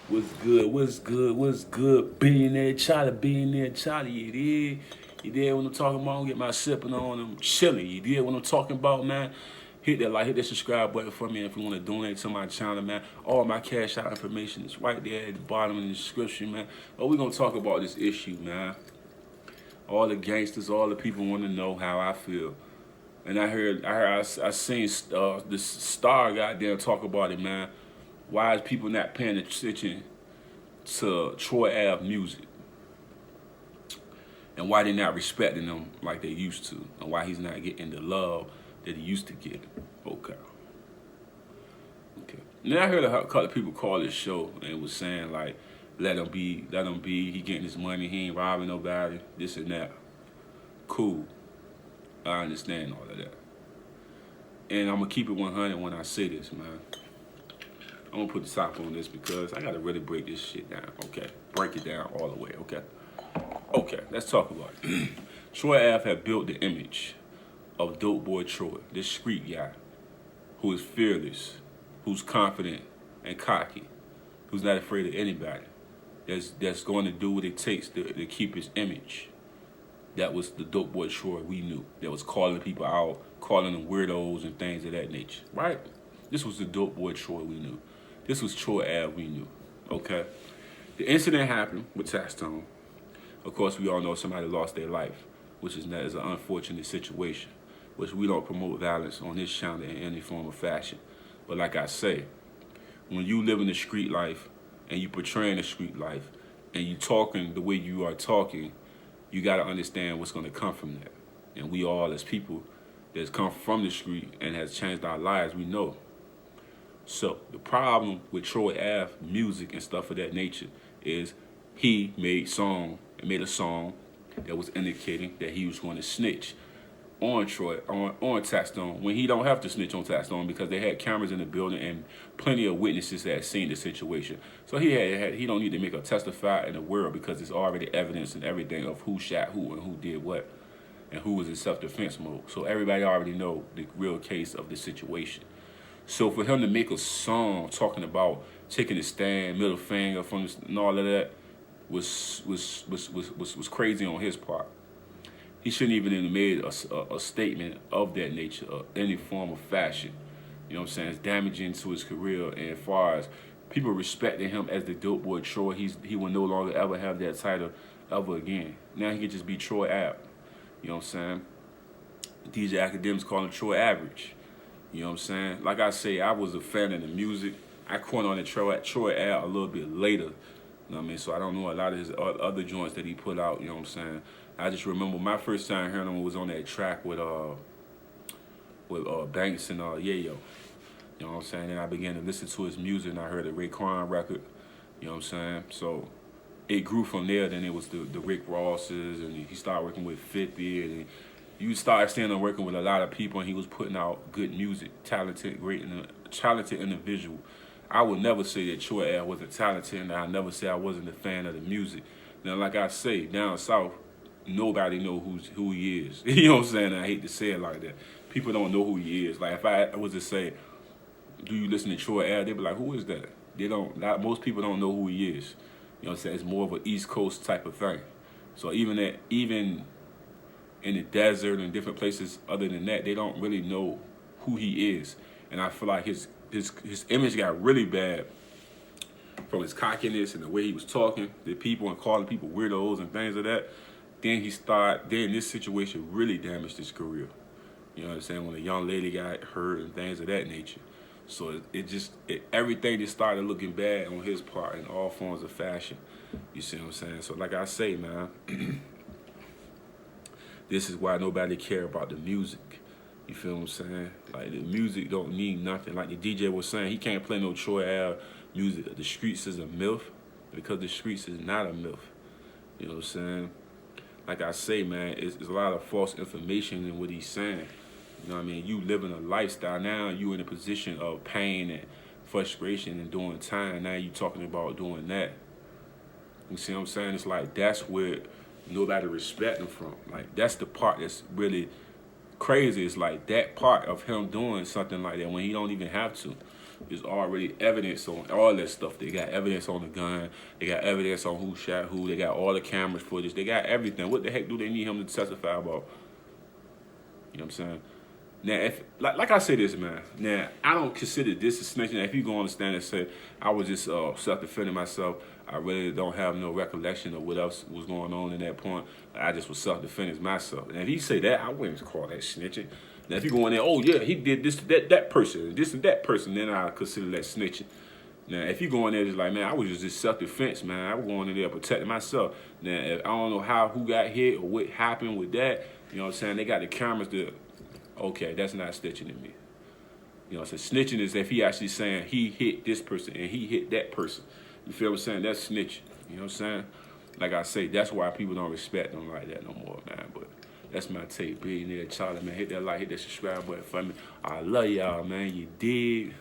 What's good? What's good? What's good? Billionaire Charlie, you did. You did what I'm talking about? I'm get my sipping on. I'm chilling. You did what I'm talking about, man. Hit that like, hit that subscribe button for me if you want to donate to my channel, man. All my cash out information is right there at the bottom of the description, man. But we're gonna talk about this issue, man. All the gangsters, all the people want to know how I feel. And I seen this star guy there talk about it, man. Why is people not paying attention to Troy Ave music, and why they not respecting them like they used to, and why he's not getting the love that he used to get? Okay. Then I heard a couple of people call this show and was saying like, let him be, let him be. He getting his money. He ain't robbing nobody. This and that. Cool. I understand all of that. And I'm gonna keep it 100 when I say this, man. I'm gonna put the top on this because I gotta really break this shit down. Okay, break it down all the way. Okay, let's talk about it. Troy Ave had built the image of Dope Boy Troy, this street guy who is fearless, who's confident and cocky, who's not afraid of anybody, that's going to do what it takes to keep his image. That was the Dope Boy Troy we knew. That was calling people out, calling them weirdos and things of that nature, right? This was the Dope Boy Troy we knew. This was Troy Ave we knew, okay? The incident happened with Taxstone. Of course, we all know somebody lost their life, which is an unfortunate situation, which we don't promote violence on this channel in any form or fashion. But like I say, when you live in the street life and you portraying the street life and you talking the way you are talking, you got to understand what's going to come from that. And we all, as people that's come from the street and has changed our lives, we know. So the problem with Troy Ave music and stuff of that nature is he made a song that was indicating that he was going to snitch on Taxstone when he don't have to snitch on Taxstone because they had cameras in the building and plenty of witnesses that had seen the situation. So he don't need to make a testify in the world because there's already evidence and everything of who shot who and who did what and who was in self-defense mode. So everybody already know the real case of the situation. So for him to make a song talking about taking a stand, middle finger from this, and all of that was crazy on his part. He shouldn't even have made a statement of that nature, or any form of fashion. You know what I'm saying? It's damaging to his career. And as far as people respecting him as the Dope Boy Troy, he will no longer ever have that title ever again. Now he could just be Troy Ave. You know what I'm saying? DJ academics call him Troy Average. You know what I'm saying? Like I say, I was a fan of the music. I caught on the Troy Ave a little bit later. You know what I mean? So I don't know a lot of his other joints that he put out. You know what I'm saying? I just remember my first time hearing him was on that track with Banks and Yayo. You know what I'm saying? And I began to listen to his music and I heard the Raekwon record. You know what I'm saying? So it grew from there. Then it was the Rick Rosses, and he started working with 50, and you started seeing him working with a lot of people, and he was putting out good music, talented individual. I would never say that Troy Ave wasn't talented, and I never say I wasn't a fan of the music. Now, like I say, down south, nobody know who he is. You know what I'm saying? I hate to say it like that. People don't know who he is. Like if I was to say, do you listen to Troy Ave? They'd be like, who is that? They don't. Most people don't know who he is. You know what I'm saying? It's more of an East Coast type of thing. So even in the desert and different places other than that, they don't really know who he is. And I feel like his image got really bad from his cockiness and the way he was talking to people and calling people weirdos and things like that. Then this situation really damaged his career. You know what I'm saying? When a young lady got hurt and things of that nature. So everything just started looking bad on his part in all forms of fashion. You see what I'm saying? So like I say, man, this is why nobody care about the music. You feel what I'm saying? Like the music don't mean nothing. Like the DJ was saying, he can't play no Troy Ave music. The streets is a myth because the streets is not a myth. You know what I'm saying? Like I say, man, it's a lot of false information in what he's saying. You know what I mean? You living a lifestyle now. You in a position of pain and frustration and doing time. Now you talking about doing that. You see what I'm saying? It's like that's where nobody respect him from. Like that's the part that's really crazy. It's like that part of him doing something like that when he don't even have to. There's already evidence on all that stuff. They got evidence on the gun. They got evidence on who shot who. They got all the cameras footage. They got everything. What the heck do they need him to testify about? You know what I'm saying? Now, if like I say this, man. Now, I don't consider this a snitching. If you go on the stand and say I was just self-defending myself, I really don't have no recollection of what else was going on in that point. I just was self-defending myself. And if you say that, I wouldn't call that snitching. Now, if you go in there, oh yeah, he did this to that person, this and that person, then I consider that snitching. Now, if you go in there just like, man, I was just self-defense, man. I was going in there protecting myself. Now, if I don't know who got hit or what happened with that, you know what I'm saying? They got the cameras to. Okay, that's not snitching to me. You know, so snitching is if he actually saying he hit this person and he hit that person. You feel what I'm saying? That's snitching. You know what I'm saying? Like I say, that's why people don't respect them like that no more, man. But that's my take, Billionaire Charlie, man. Hit that like, hit that subscribe button for me. I love y'all, man. You dig?